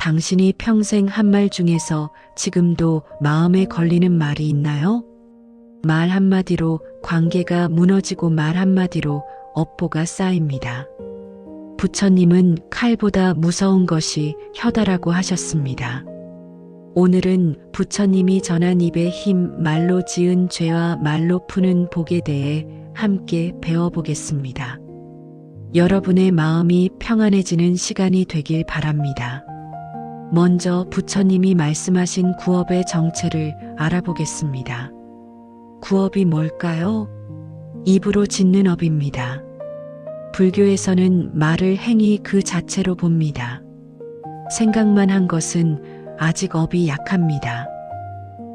당신이 평생 한 말 중에서 지금도 마음에 걸리는 말이 있나요? 말 한마디로 관계가 무너지고 말 한마디로 업보가 쌓입니다. 부처님은 칼보다 무서운 것이 혀다라고 하셨습니다. 오늘은 부처님이 전한 입의 힘, 말로 지은 죄와 말로 푸는 복에 대해 함께 배워보겠습니다. 여러분의 마음이 평안해지는 시간이 되길 바랍니다. 먼저 부처님이 말씀하신 구업의 정체를 알아보겠습니다. 구업이 뭘까요? 입으로 짓는 업입니다. 불교에서는 말을 행위 그 자체로 봅니다. 생각만 한 것은 아직 업이 약합니다.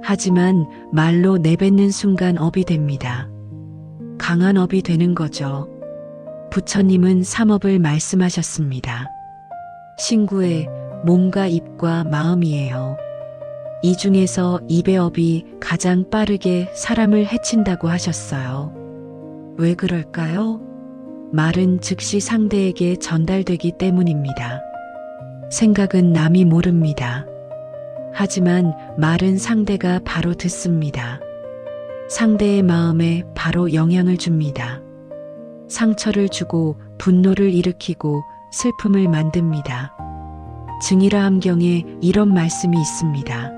하지만 말로 내뱉는 순간 업이 됩니다. 강한 업이 되는 거죠. 부처님은 삼업을 말씀하셨습니다. 신구의 몸과 입과 마음이에요. 이 중에서 입의 업이 가장 빠르게 사람을 해친다고 하셨어요. 왜 그럴까요? 말은 즉시 상대에게 전달되기 때문입니다. 생각은 남이 모릅니다. 하지만 말은 상대가 바로 듣습니다. 상대의 마음에 바로 영향을 줍니다. 상처를 주고 분노를 일으키고 슬픔을 만듭니다. 증일화암경에 이런 말씀이 있습니다.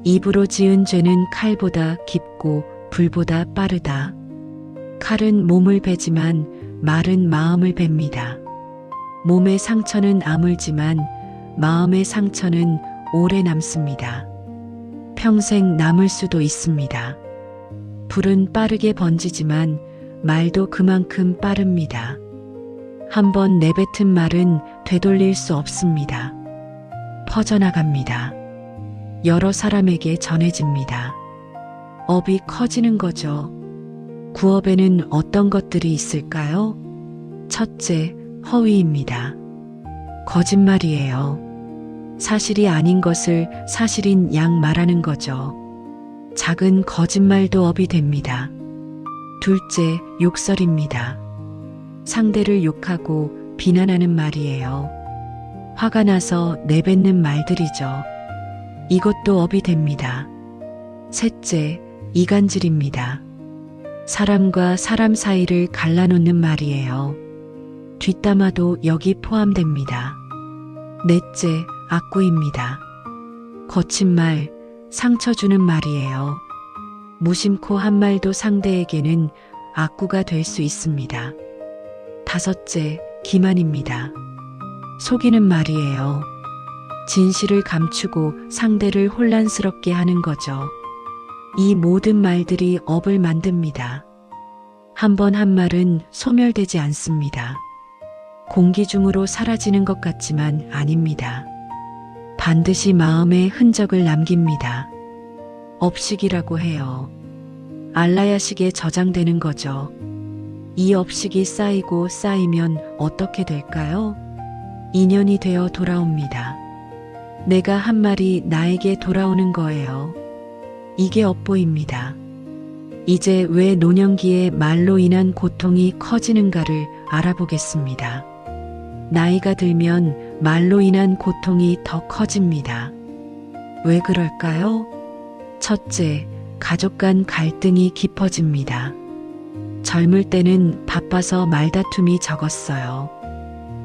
입으로 지은 죄는 칼보다 깊고 불보다 빠르다. 칼은 몸을 베지만 말은 마음을 뱁니다. 몸의 상처는 아물지만 마음의 상처는 오래 남습니다. 평생 남을 수도 있습니다. 불은 빠르게 번지지만 말도 그만큼 빠릅니다. 한번 내뱉은 말은 되돌릴 수 없습니다. 퍼져나갑니다. 여러 사람에게 전해집니다. 업이 커지는 거죠. 구업에는 어떤 것들이 있을까요? 첫째, 허위입니다. 거짓말이에요. 사실이 아닌 것을 사실인 양 말하는 거죠. 작은 거짓말도 업이 됩니다. 둘째, 욕설입니다. 상대를 욕하고 비난하는 말이에요. 화가 나서 내뱉는 말들이죠. 이것도 업이 됩니다. 셋째, 이간질입니다. 사람과 사람 사이를 갈라놓는 말이에요. 뒷담화도 여기 포함됩니다. 넷째, 악구입니다. 거친 말, 상처 주는 말이에요. 무심코 한 말도 상대에게는 악구가 될 수 있습니다. 다섯째, 기만입니다. 속이는 말이에요. 진실을 감추고 상대를 혼란스럽게 하는 거죠. 이 모든 말들이 업을 만듭니다. 한 번 한 말은 소멸되지 않습니다. 공기 중으로 사라지는 것 같지만 아닙니다. 반드시 마음에 흔적을 남깁니다. 업식이라고 해요. 알라야식에 저장되는 거죠. 이 업식이 쌓이고 쌓이면 어떻게 될까요? 인연이 되어 돌아옵니다. 내가 한 말이 나에게 돌아오는 거예요. 이게 업보입니다. 이제 왜 노년기에 말로 인한 고통이 커지는가를 알아보겠습니다. 나이가 들면 말로 인한 고통이 더 커집니다. 왜 그럴까요? 첫째, 가족 간 갈등이 깊어집니다. 젊을 때는 바빠서 말다툼이 적었어요.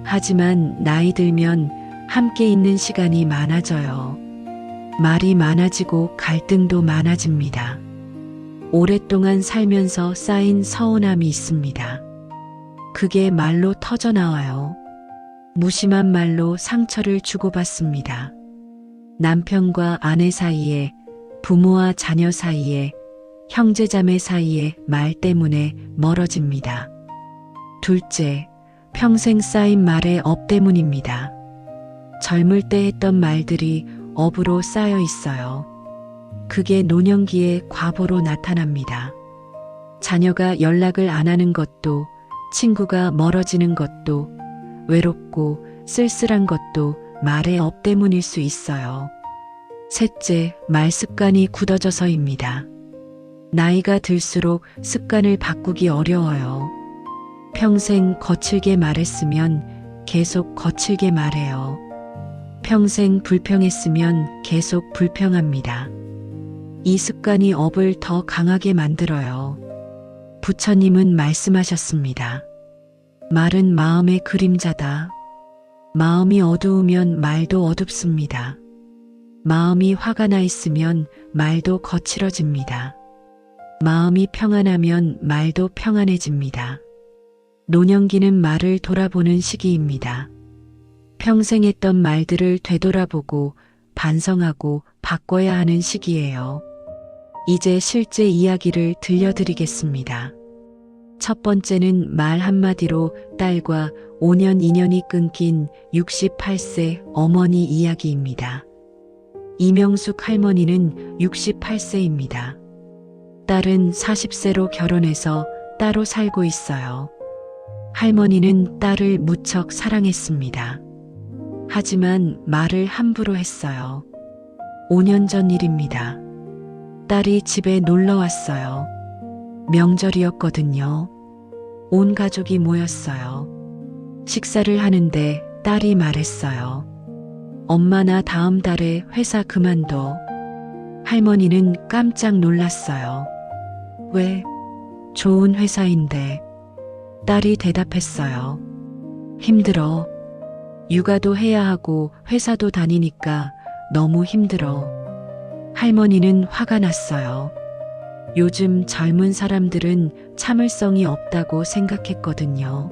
하지만 나이 들면 함께 있는 시간이 많아져요. 말이 많아지고 갈등도 많아집니다. 오랫동안 살면서 쌓인 서운함이 있습니다. 그게 말로 터져나와요. 무심한 말로 상처를 주고받습니다. 남편과 아내 사이에, 부모와 자녀 사이에, 형제자매 사이에 말 때문에 멀어집니다. 둘째, 평생 쌓인 말의 업 때문입니다. 젊을 때 했던 말들이 업으로 쌓여 있어요. 그게 노년기에 과보로 나타납니다. 자녀가 연락을 안 하는 것도, 친구가 멀어지는 것도, 외롭고 쓸쓸한 것도 말의 업 때문일 수 있어요. 셋째, 말 습관이 굳어져서입니다. 나이가 들수록 습관을 바꾸기 어려워요. 평생 거칠게 말했으면 계속 거칠게 말해요. 평생 불평했으면 계속 불평합니다. 이 습관이 업을 더 강하게 만들어요. 부처님은 말씀하셨습니다. 말은 마음의 그림자다. 마음이 어두우면 말도 어둡습니다. 마음이 화가 나 있으면 말도 거칠어집니다. 마음이 평안하면 말도 평안해집니다. 노년기는 말을 돌아보는 시기입니다. 평생 했던 말들을 되돌아보고 반성하고 바꿔야 하는 시기예요. 이제 실제 이야기를 들려드리겠습니다. 첫 번째는 말 한마디로 딸과 5년 인연이 끊긴 68세 어머니 이야기입니다. 이명숙 할머니는 68세입니다. 딸은 40세로 결혼해서 따로 살고 있어요. 할머니는 딸을 무척 사랑했습니다. 하지만 말을 함부로 했어요. 5년 전 일입니다. 딸이 집에 놀러 왔어요. 명절이었거든요. 온 가족이 모였어요. 식사를 하는데 딸이 말했어요. 엄마 나 다음 달에 회사 그만둬. 할머니는 깜짝 놀랐어요. 왜? 좋은 회사인데. 딸이 대답했어요. 힘들어. 육아도 해야 하고 회사도 다니니까 너무 힘들어. 할머니는 화가 났어요. 요즘 젊은 사람들은 참을성이 없다고 생각했거든요.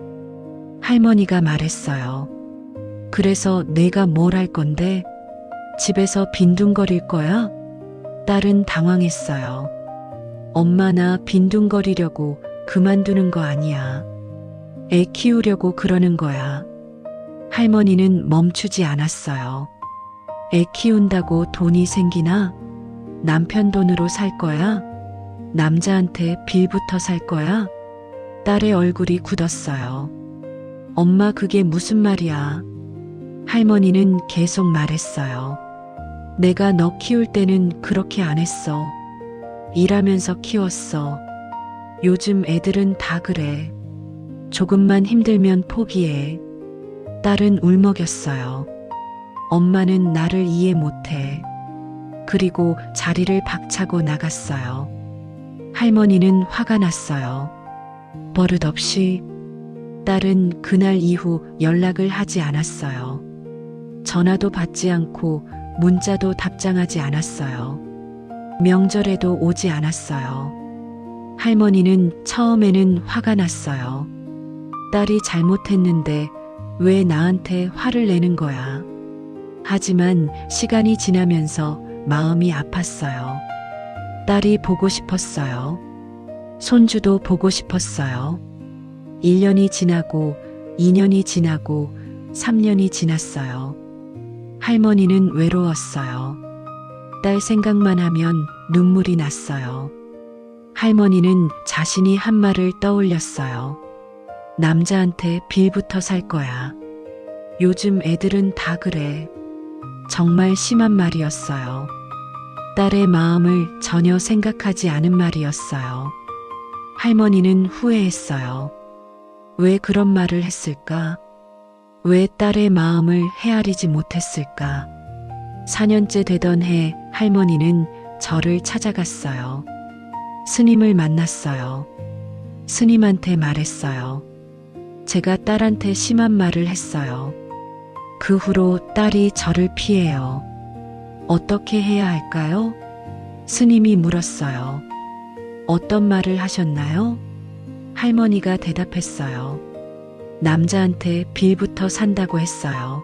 할머니가 말했어요. 그래서 내가 뭘 할 건데? 집에서 빈둥거릴 거야? 딸은 당황했어요. 엄마 나 빈둥거리려고 그만두는 거 아니야. 애 키우려고 그러는 거야. 할머니는 멈추지 않았어요. 애 키운다고 돈이 생기나? 남편 돈으로 살 거야? 남자한테 빌부터 살 거야? 딸의 얼굴이 굳었어요. 엄마 그게 무슨 말이야? 할머니는 계속 말했어요. 내가 너 키울 때는 그렇게 안 했어. 일하면서 키웠어. 요즘 애들은 다 그래. 조금만 힘들면 포기해. 딸은 울먹였어요. 엄마는 나를 이해 못해. 그리고 자리를 박차고 나갔어요. 할머니는 화가 났어요. 버릇없이. 딸은 그날 이후 연락을 하지 않았어요. 전화도 받지 않고 문자도 답장하지 않았어요. 명절에도 오지 않았어요. 할머니는 처음에는 화가 났어요. 딸이 잘못했는데 왜 나한테 화를 내는 거야? 하지만 시간이 지나면서 마음이 아팠어요. 딸이 보고 싶었어요. 손주도 보고 싶었어요. 1년이 지나고 2년이 지나고 3년이 지났어요. 할머니는 외로웠어요. 딸 생각만 하면 눈물이 났어요. 할머니는 자신이 한 말을 떠올렸어요. 남자한테 빌부터 살 거야. 요즘 애들은 다 그래. 정말 심한 말이었어요. 딸의 마음을 전혀 생각하지 않은 말이었어요. 할머니는 후회했어요. 왜 그런 말을 했을까? 왜 딸의 마음을 헤아리지 못했을까? 4년째 되던 해 할머니는 저를 찾아갔어요. 스님을 만났어요. 스님한테 말했어요. 제가 딸한테 심한 말을 했어요. 그 후로 딸이 저를 피해요. 어떻게 해야 할까요? 스님이 물었어요. 어떤 말을 하셨나요? 할머니가 대답했어요. 남자한테 빌부터 산다고 했어요.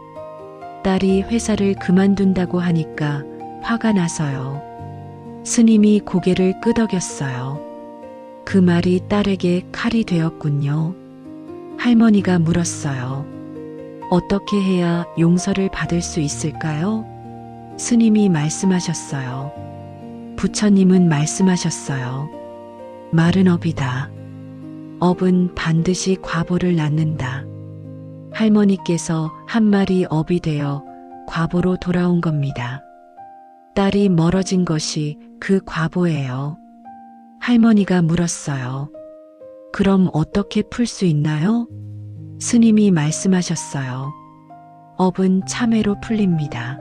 딸이 회사를 그만둔다고 하니까 화가 나서요. 스님이 고개를 끄덕였어요. 그 말이 딸에게 칼이 되었군요. 할머니가 물었어요. 어떻게 해야 용서를 받을 수 있을까요? 스님이 말씀하셨어요. 부처님은 말씀하셨어요. 말은 업이다. 업은 반드시 과보를 낳는다. 할머니께서 한 말이 업이 되어 과보로 돌아온 겁니다. 딸이 멀어진 것이 그 과보예요. 할머니가 물었어요. 그럼 어떻게 풀 수 있나요? 스님이 말씀하셨어요. 업은 참회로 풀립니다.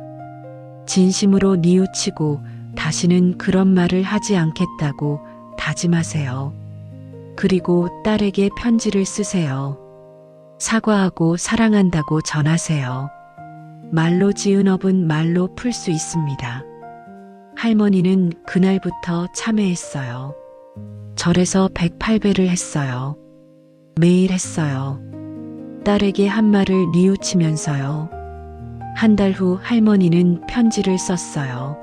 진심으로 뉘우치고 다시는 그런 말을 하지 않겠다고 다짐하세요. 그리고 딸에게 편지를 쓰세요. 사과하고 사랑한다고 전하세요. 말로 지은 업은 말로 풀 수 있습니다. 할머니는 그날부터 참회했어요. 절에서 108배를 했어요. 매일 했어요. 딸에게 한 말을 뉘우치면서요. 한 달 후 할머니는 편지를 썼어요.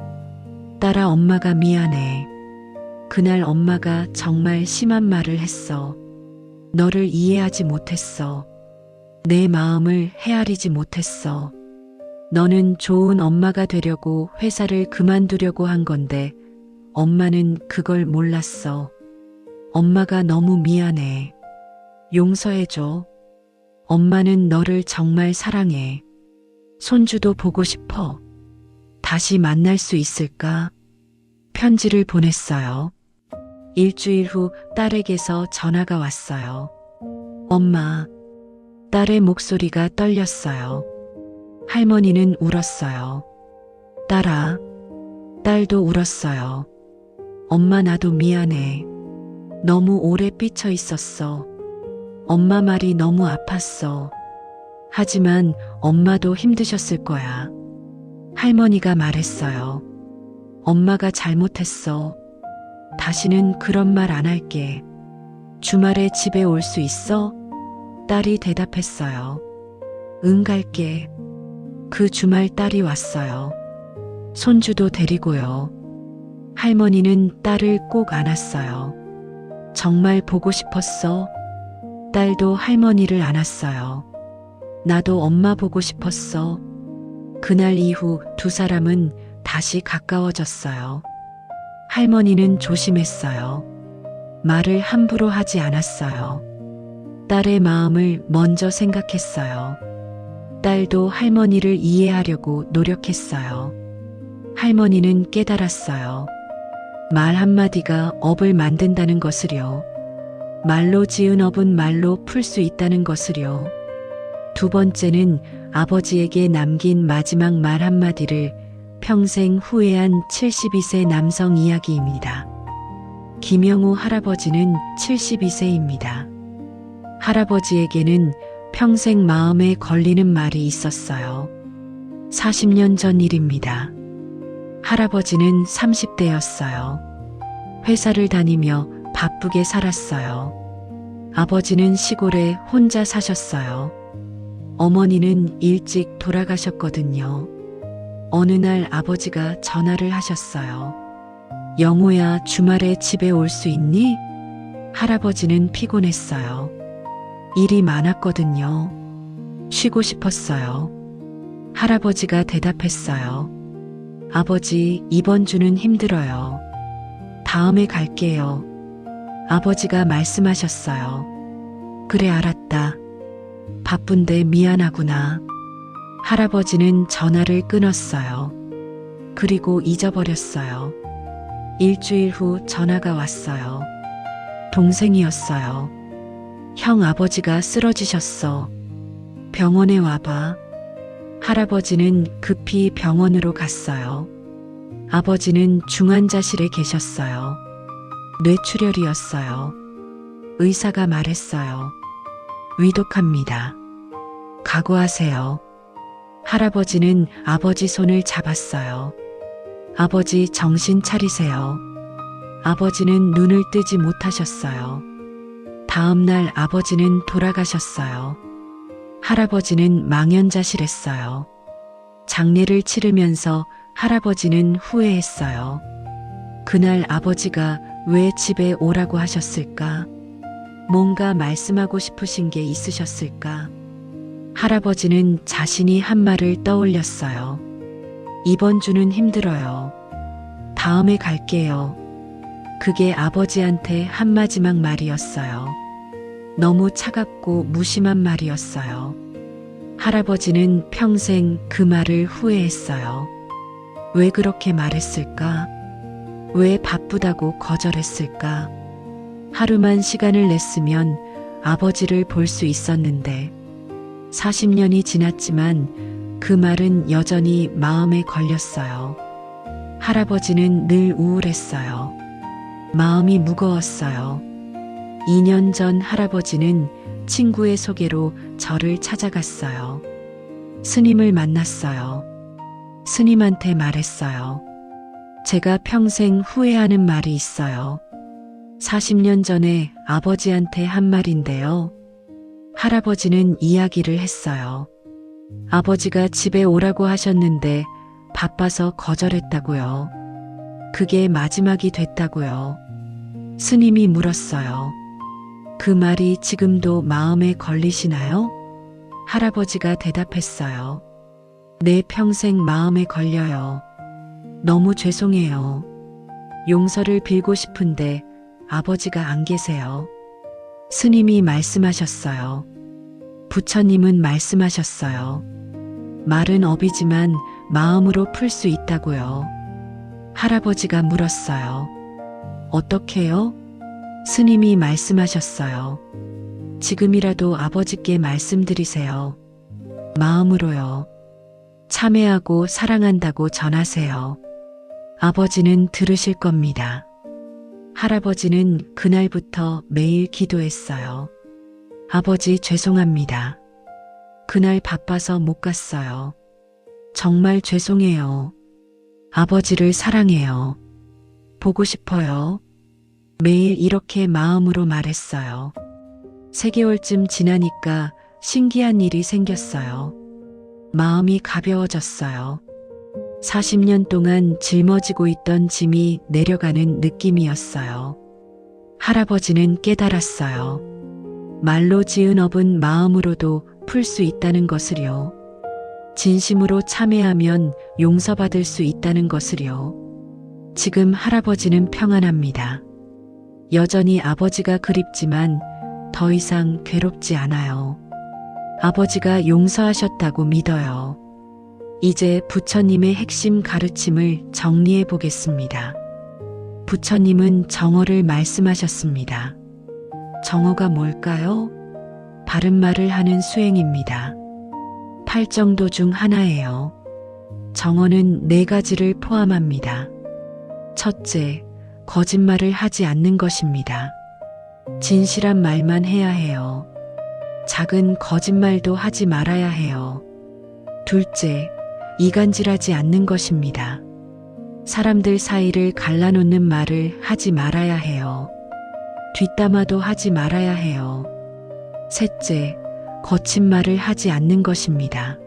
딸아, 엄마가 미안해. 그날 엄마가 정말 심한 말을 했어. 너를 이해하지 못했어. 내 마음을 헤아리지 못했어. 너는 좋은 엄마가 되려고 회사를 그만두려고 한 건데 엄마는 그걸 몰랐어. 엄마가 너무 미안해. 용서해줘. 엄마는 너를 정말 사랑해. 손주도 보고 싶어. 다시 만날 수 있을까? 편지를 보냈어요. 일주일 후 딸에게서 전화가 왔어요. 엄마. 딸의 목소리가 떨렸어요. 할머니는 울었어요. 딸아. 딸도 울었어요. 엄마, 나도 미안해. 너무 오래 삐쳐 있었어. 엄마 말이 너무 아팠어. 하지만 엄마도 힘드셨을 거야. 할머니가 말했어요. 엄마가 잘못했어. 다시는 그런 말 안 할게. 주말에 집에 올 수 있어? 딸이 대답했어요. 응, 갈게. 그 주말 딸이 왔어요. 손주도 데리고요. 할머니는 딸을 꼭 안았어요. 정말 보고 싶었어? 딸도 할머니를 안았어요. 나도 엄마 보고 싶었어. 그날 이후 두 사람은 다시 가까워졌어요. 할머니는 조심했어요. 말을 함부로 하지 않았어요. 딸의 마음을 먼저 생각했어요. 딸도 할머니를 이해하려고 노력했어요. 할머니는 깨달았어요. 말 한마디가 업을 만든다는 것을요. 말로 지은 업은 말로 풀 수 있다는 것을요. 두 번째는 아버지에게 남긴 마지막 말 한마디를 평생 후회한 72세 남성 이야기입니다. 김영우 할아버지는 72세입니다. 할아버지에게는 평생 마음에 걸리는 말이 있었어요. 40년 전 일입니다. 할아버지는 30대였어요. 회사를 다니며 바쁘게 살았어요. 아버지는 시골에 혼자 사셨어요. 어머니는 일찍 돌아가셨거든요. 어느 날 아버지가 전화를 하셨어요. 영우야, 주말에 집에 올 수 있니? 할아버지는 피곤했어요. 일이 많았거든요. 쉬고 싶었어요. 할아버지가 대답했어요. 아버지, 이번 주는 힘들어요. 다음에 갈게요. 아버지가 말씀하셨어요. 그래, 알았다. 바쁜데 미안하구나. 할아버지는 전화를 끊었어요. 그리고 잊어버렸어요. 일주일 후 전화가 왔어요. 동생이었어요. 형, 아버지가 쓰러지셨어. 병원에 와봐. 할아버지는 급히 병원으로 갔어요. 아버지는 중환자실에 계셨어요. 뇌출혈이었어요. 의사가 말했어요. 위독합니다. 각오하세요. 할아버지는 아버지 손을 잡았어요. 아버지, 정신 차리세요. 아버지는 눈을 뜨지 못하셨어요. 다음 날 아버지는 돌아가셨어요. 할아버지는 망연자실했어요. 장례를 치르면서 할아버지는 후회했어요. 그날 아버지가 왜 집에 오라고 하셨을까? 뭔가 말씀하고 싶으신 게 있으셨을까? 할아버지는 자신이 한 말을 떠올렸어요. 이번 주는 힘들어요. 다음에 갈게요. 그게 아버지한테 한 마지막 말이었어요. 너무 차갑고 무심한 말이었어요. 할아버지는 평생 그 말을 후회했어요. 왜 그렇게 말했을까? 왜 바쁘다고 거절했을까? 하루만 시간을 냈으면 아버지를 볼 수 있었는데 40년이 지났지만 그 말은 여전히 마음에 걸렸어요. 할아버지는 늘 우울했어요. 마음이 무거웠어요. 2년 전 할아버지는 친구의 소개로 저를 찾아갔어요. 스님을 만났어요. 스님한테 말했어요. 제가 평생 후회하는 말이 있어요. 40년 전에 아버지한테 한 말인데요. 할아버지는 이야기를 했어요. 아버지가 집에 오라고 하셨는데 바빠서 거절했다고요. 그게 마지막이 됐다고요. 스님이 물었어요. 그 말이 지금도 마음에 걸리시나요? 할아버지가 대답했어요. 내 평생 마음에 걸려요. 너무 죄송해요. 용서를 빌고 싶은데 아버지가 안 계세요. 스님이 말씀하셨어요. 부처님은 말씀하셨어요. 말은 업이지만 마음으로 풀 수 있다고요. 할아버지가 물었어요. 어떻게요? 스님이 말씀하셨어요. 지금이라도 아버지께 말씀드리세요. 마음으로요. 참회하고 사랑한다고 전하세요. 아버지는 들으실 겁니다. 할아버지는 그날부터 매일 기도했어요. 아버지 죄송합니다. 그날 바빠서 못 갔어요. 정말 죄송해요. 아버지를 사랑해요. 보고 싶어요. 매일 이렇게 마음으로 말했어요. 3개월쯤 지나니까 신기한 일이 생겼어요. 마음이 가벼워졌어요. 40년 동안 짊어지고 있던 짐이 내려가는 느낌이었어요. 할아버지는 깨달았어요. 말로 지은 업은 마음으로도 풀 수 있다는 것을요. 진심으로 참회하면 용서받을 수 있다는 것을요. 지금 할아버지는 평안합니다. 여전히 아버지가 그립지만 더 이상 괴롭지 않아요. 아버지가 용서하셨다고 믿어요. 이제 부처님의 핵심 가르침을 정리해 보겠습니다. 부처님은 정어를 말씀하셨습니다. 정어가 뭘까요? 바른 말을 하는 수행입니다. 8정도 중 하나예요. 정어는 4가지를 포함합니다. 첫째, 거짓말을 하지 않는 것입니다. 진실한 말만 해야 해요. 작은 거짓말도 하지 말아야 해요. 둘째, 이간질하지 않는 것입니다. 사람들 사이를 갈라놓는 말을 하지 말아야 해요. 뒷담화도 하지 말아야 해요. 셋째, 거친 말을 하지 않는 것입니다.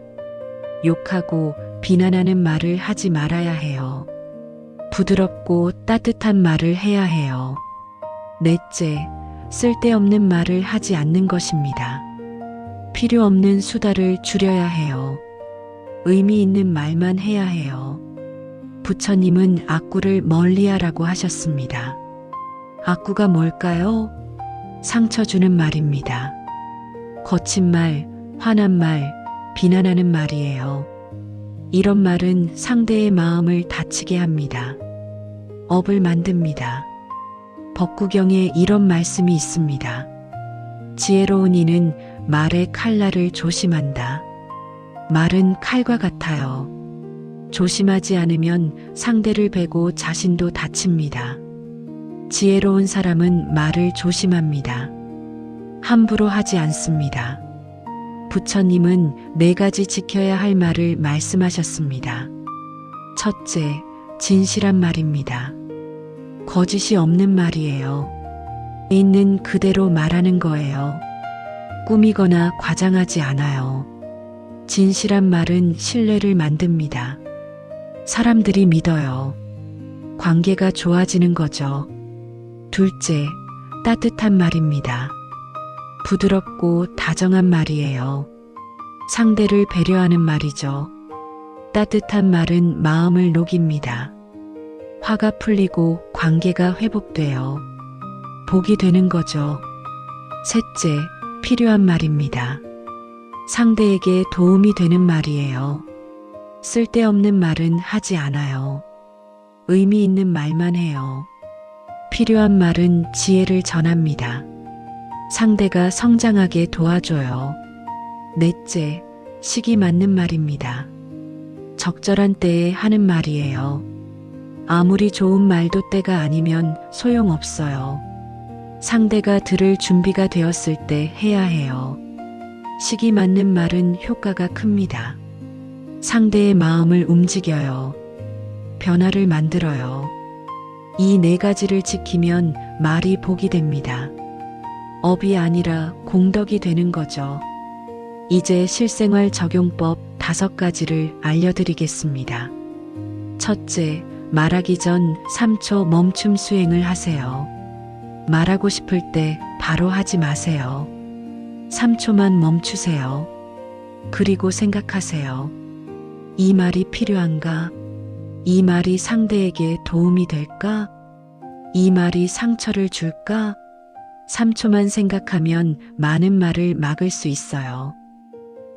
욕하고 비난하는 말을 하지 말아야 해요. 부드럽고 따뜻한 말을 해야 해요. 넷째, 쓸데없는 말을 하지 않는 것입니다. 필요 없는 수다를 줄여야 해요. 의미 있는 말만 해야 해요. 부처님은 악구를 멀리하라고 하셨습니다. 악구가 뭘까요? 상처 주는 말입니다. 거친 말, 화난 말, 비난하는 말이에요. 이런 말은 상대의 마음을 다치게 합니다. 업을 만듭니다. 법구경에 이런 말씀이 있습니다. 지혜로운 이는 말의 칼날을 조심한다. 말은 칼과 같아요. 조심하지 않으면 상대를 베고 자신도 다칩니다. 지혜로운 사람은 말을 조심합니다. 함부로 하지 않습니다. 부처님은 4가지 지켜야 할 말을 말씀하셨습니다. 첫째, 진실한 말입니다. 거짓이 없는 말이에요. 있는 그대로 말하는 거예요. 꾸미거나 과장하지 않아요. 진실한 말은 신뢰를 만듭니다. 사람들이 믿어요. 관계가 좋아지는 거죠. 둘째, 따뜻한 말입니다. 부드럽고 다정한 말이에요. 상대를 배려하는 말이죠. 따뜻한 말은 마음을 녹입니다. 화가 풀리고 관계가 회복돼요. 복이 되는 거죠. 셋째, 필요한 말입니다. 상대에게 도움이 되는 말이에요. 쓸데없는 말은 하지 않아요. 의미 있는 말만 해요. 필요한 말은 지혜를 전합니다. 상대가 성장하게 도와줘요. 넷째, 시기 맞는 말입니다. 적절한 때에 하는 말이에요. 아무리 좋은 말도 때가 아니면 소용없어요. 상대가 들을 준비가 되었을 때 해야 해요. 시기 맞는 말은 효과가 큽니다. 상대의 마음을 움직여요. 변화를 만들어요. 이 네 가지를 지키면 말이 복이 됩니다. 업이 아니라 공덕이 되는 거죠. 이제 실생활 적용법 5가지를 알려드리겠습니다. 첫째, 말하기 전 3초 멈춤 수행을 하세요. 말하고 싶을 때 바로 하지 마세요. 3초만 멈추세요. 그리고 생각하세요. 이 말이 필요한가? 이 말이 상대에게 도움이 될까? 이 말이 상처를 줄까? 3초만 생각하면 많은 말을 막을 수 있어요.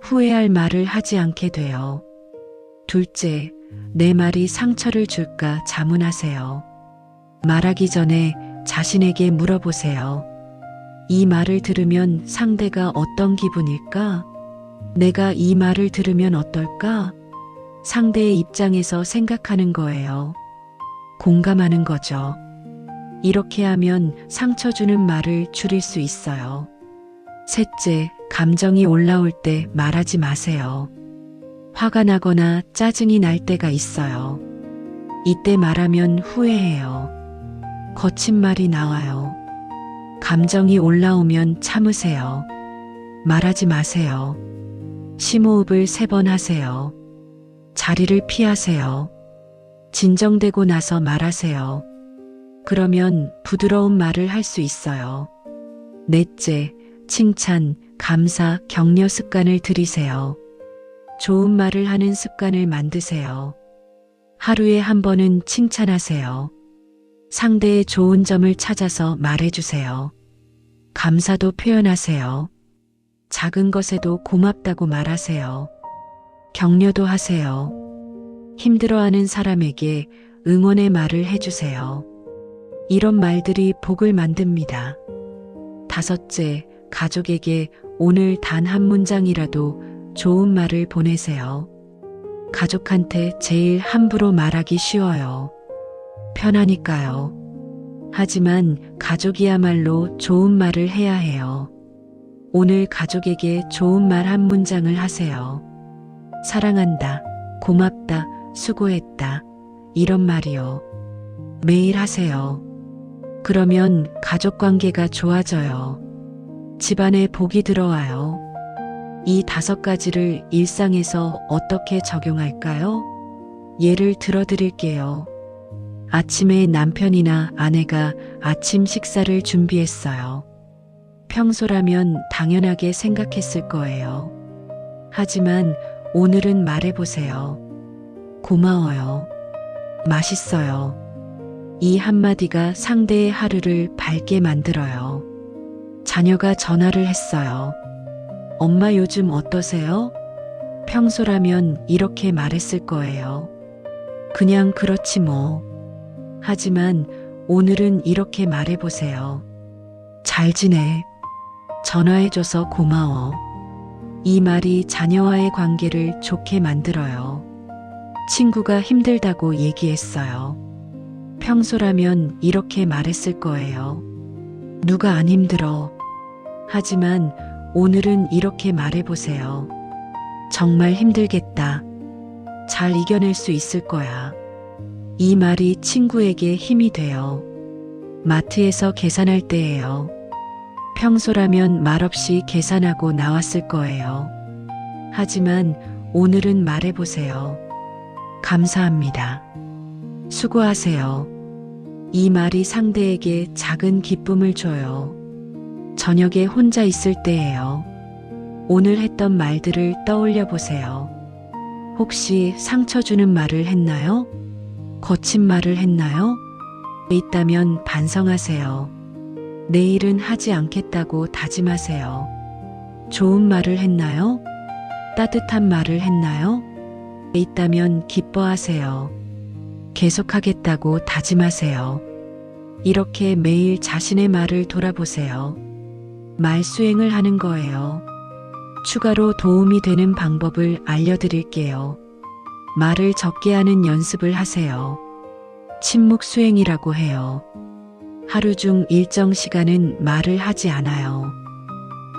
후회할 말을 하지 않게 돼요. 둘째, 내 말이 상처를 줄까 자문하세요. 말하기 전에 자신에게 물어보세요. 이 말을 들으면 상대가 어떤 기분일까? 내가 이 말을 들으면 어떨까? 상대의 입장에서 생각하는 거예요. 공감하는 거죠. 이렇게 하면 상처 주는 말을 줄일 수 있어요. 셋째, 감정이 올라올 때 말하지 마세요. 화가 나거나 짜증이 날 때가 있어요. 이때 말하면 후회해요. 거친 말이 나와요. 감정이 올라오면 참으세요. 말하지 마세요. 심호흡을 3번 하세요. 자리를 피하세요. 진정되고 나서 말하세요. 그러면 부드러운 말을 할 수 있어요. 넷째, 칭찬, 감사, 격려 습관을 들이세요. 좋은 말을 하는 습관을 만드세요. 하루에 1번은 칭찬하세요. 상대의 좋은 점을 찾아서 말해주세요. 감사도 표현하세요. 작은 것에도 고맙다고 말하세요. 격려도 하세요. 힘들어하는 사람에게 응원의 말을 해주세요. 이런 말들이 복을 만듭니다. 5째, 가족에게 오늘 단 한 문장이라도 좋은 말을 보내세요. 가족한테 제일 함부로 말하기 쉬워요. 편하니까요. 하지만 가족이야말로 좋은 말을 해야 해요. 오늘 가족에게 좋은 말 한 문장을 하세요. 사랑한다, 고맙다, 수고했다, 이런 말이요. 매일 하세요. 그러면 가족 관계가 좋아져요. 집안에 복이 들어와요. 이 5가지를 일상에서 어떻게 적용할까요? 예를 들어 드릴게요. 아침에 남편이나 아내가 아침 식사를 준비했어요. 평소라면 당연하게 생각했을 거예요. 하지만 오늘은 말해보세요. 고마워요. 맛있어요. 이 한마디가 상대의 하루를 밝게 만들어요. 자녀가 전화를 했어요. 엄마 요즘 어떠세요? 평소라면 이렇게 말했을 거예요. 그냥 그렇지 뭐. 하지만 오늘은 이렇게 말해보세요. 잘 지내. 전화해줘서 고마워. 이 말이 자녀와의 관계를 좋게 만들어요. 친구가 힘들다고 얘기했어요. 평소라면 이렇게 말했을 거예요. 누가 안 힘들어. 하지만 오늘은 이렇게 말해보세요. 정말 힘들겠다. 잘 이겨낼 수 있을 거야. 이 말이 친구에게 힘이 돼요. 마트에서 계산할 때예요. 평소라면 말없이 계산하고 나왔을 거예요. 하지만 오늘은 말해보세요. 감사합니다. 수고하세요. 이 말이 상대에게 작은 기쁨을 줘요. 저녁에 혼자 있을 때예요. 오늘 했던 말들을 떠올려 보세요. 혹시 상처 주는 말을 했나요? 거친 말을 했나요? 있다면 반성하세요. 내일은 하지 않겠다고 다짐하세요. 좋은 말을 했나요? 따뜻한 말을 했나요? 있다면 기뻐하세요. 계속하겠다고 다짐하세요. 이렇게 매일 자신의 말을 돌아보세요. 말 수행을 하는 거예요. 추가로 도움이 되는 방법을 알려드릴게요. 말을 적게 하는 연습을 하세요. 침묵 수행이라고 해요. 하루 중 일정 시간은 말을 하지 않아요.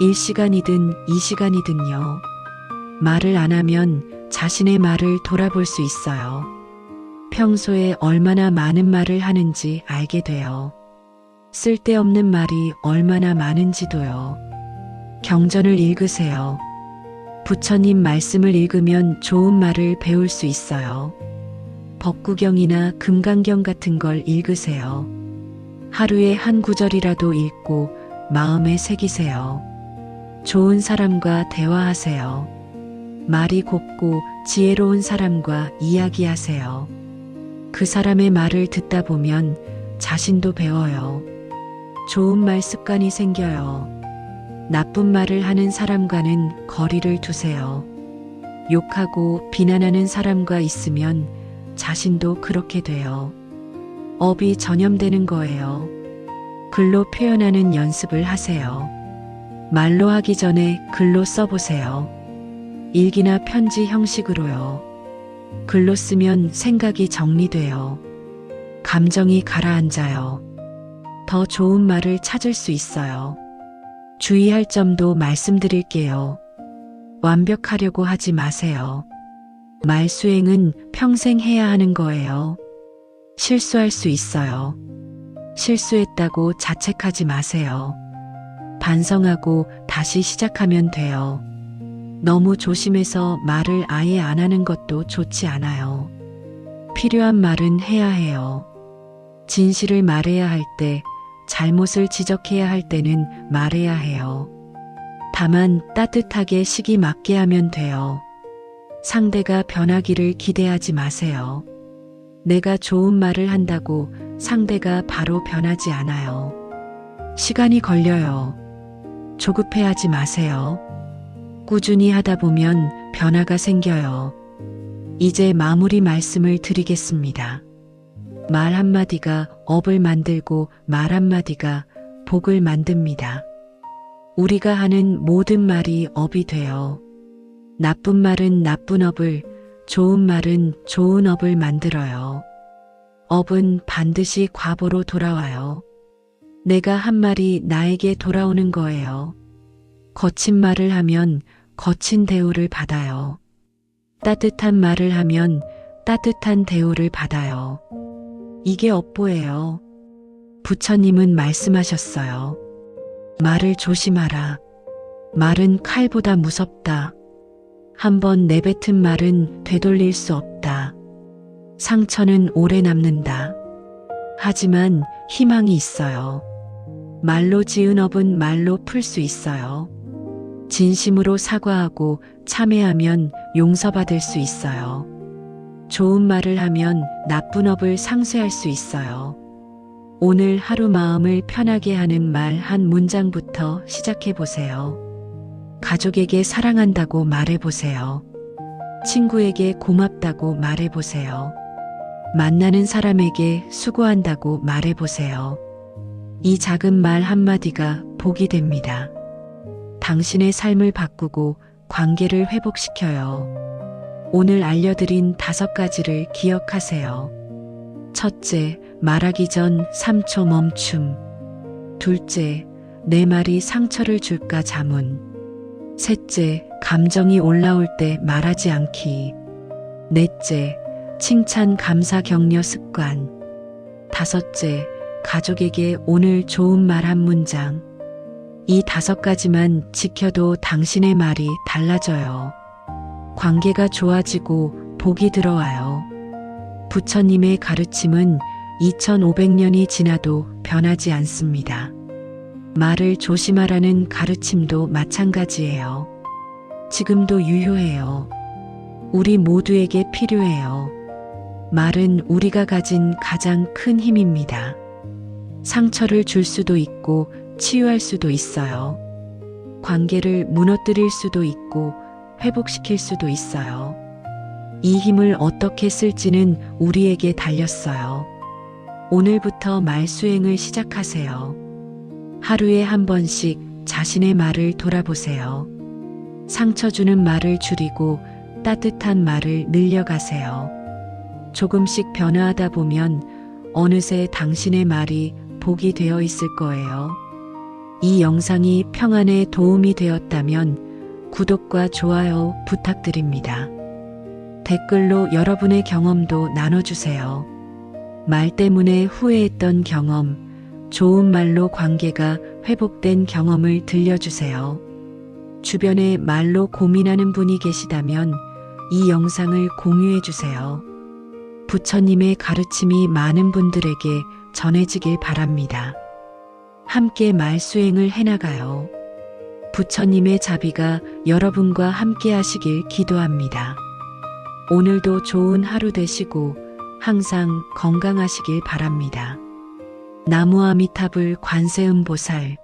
1시간이든 2시간이든요. 말을 안 하면 자신의 말을 돌아볼 수 있어요. 평소에 얼마나 많은 말을 하는지 알게 돼요. 쓸데없는 말이 얼마나 많은지도요. 경전을 읽으세요. 부처님 말씀을 읽으면 좋은 말을 배울 수 있어요. 법구경이나 금강경 같은 걸 읽으세요. 하루에 한 구절이라도 읽고 마음에 새기세요. 좋은 사람과 대화하세요. 말이 곱고 지혜로운 사람과 이야기하세요. 그 사람의 말을 듣다 보면 자신도 배워요. 좋은 말 습관이 생겨요. 나쁜 말을 하는 사람과는 거리를 두세요. 욕하고 비난하는 사람과 있으면 자신도 그렇게 돼요. 업이 전염되는 거예요. 글로 표현하는 연습을 하세요. 말로 하기 전에 글로 써보세요. 일기나 편지 형식으로요. 글로 쓰면 생각이 정리돼요. 감정이 가라앉아요. 더 좋은 말을 찾을 수 있어요. 주의할 점도 말씀드릴게요. 완벽하려고 하지 마세요. 말 수행은 평생 해야 하는 거예요. 실수할 수 있어요. 실수했다고 자책하지 마세요. 반성하고 다시 시작하면 돼요. 너무 조심해서 말을 아예 안 하는 것도 좋지 않아요. 필요한 말은 해야 해요. 진실을 말해야 할 때, 잘못을 지적해야 할 때는 말해야 해요. 다만 따뜻하게 시기 맞게 하면 돼요. 상대가 변하기를 기대하지 마세요. 내가 좋은 말을 한다고 상대가 바로 변하지 않아요. 시간이 걸려요. 조급해하지 마세요. 꾸준히 하다 보면 변화가 생겨요. 이제 마무리 말씀을 드리겠습니다. 말 한마디가 업을 만들고 말 한마디가 복을 만듭니다. 우리가 하는 모든 말이 업이 돼요. 나쁜 말은 나쁜 업을, 좋은 말은 좋은 업을 만들어요. 업은 반드시 과보로 돌아와요. 내가 한 말이 나에게 돌아오는 거예요. 거친 말을 하면 거친 대우를 받아요. 따뜻한 말을 하면 따뜻한 대우를 받아요. 이게 업보예요. 부처님은 말씀하셨어요. 말을 조심하라. 말은 칼보다 무섭다. 한번 내뱉은 말은 되돌릴 수 없다. 상처는 오래 남는다. 하지만 희망이 있어요. 말로 지은 업은 말로 풀 수 있어요. 진심으로 사과하고 참회하면 용서받을 수 있어요. 좋은 말을 하면 나쁜 업을 상쇄할 수 있어요. 오늘 하루 마음을 편하게 하는 말 한 문장부터 시작해 보세요. 가족에게 사랑한다고 말해 보세요. 친구에게 고맙다고 말해 보세요. 만나는 사람에게 수고한다고 말해 보세요. 이 작은 말 한마디가 복이 됩니다. 당신의 삶을 바꾸고 관계를 회복시켜요. 오늘 알려드린 5가지를 기억하세요. 첫째, 말하기 전 3초 멈춤. 둘째, 내 말이 상처를 줄까 자문. 셋째, 감정이 올라올 때 말하지 않기. 넷째, 칭찬 감사 격려 습관. 다섯째, 가족에게 오늘 좋은 말 한 문장. 이 5가지만 지켜도 당신의 말이 달라져요. 관계가 좋아지고 복이 들어와요. 부처님의 가르침은 2500년이 지나도 변하지 않습니다. 말을 조심하라는 가르침도 마찬가지예요. 지금도 유효해요. 우리 모두에게 필요해요. 말은 우리가 가진 가장 큰 힘입니다. 상처를 줄 수도 있고 치유할 수도 있어요. 관계를 무너뜨릴 수도 있고 회복시킬 수도 있어요. 이 힘을 어떻게 쓸지는 우리에게 달렸어요. 오늘부터 말 수행을 시작하세요. 하루에 한 번씩 자신의 말을 돌아보세요. 상처 주는 말을 줄이고 따뜻한 말을 늘려가세요. 조금씩 변화하다 보면 어느새 당신의 말이 복이 되어 있을 거예요. 이 영상이 평안에 도움이 되었다면 구독과 좋아요 부탁드립니다. 댓글로 여러분의 경험도 나눠주세요. 말 때문에 후회했던 경험, 좋은 말로 관계가 회복된 경험을 들려주세요. 주변에 말로 고민하는 분이 계시다면 이 영상을 공유해주세요. 부처님의 가르침이 많은 분들에게 전해지길 바랍니다. 함께 말 수행을 해나가요. 부처님의 자비가 여러분과 함께 하시길 기도합니다. 오늘도 좋은 하루 되시고 항상 건강하시길 바랍니다. 나무아미타불 관세음보살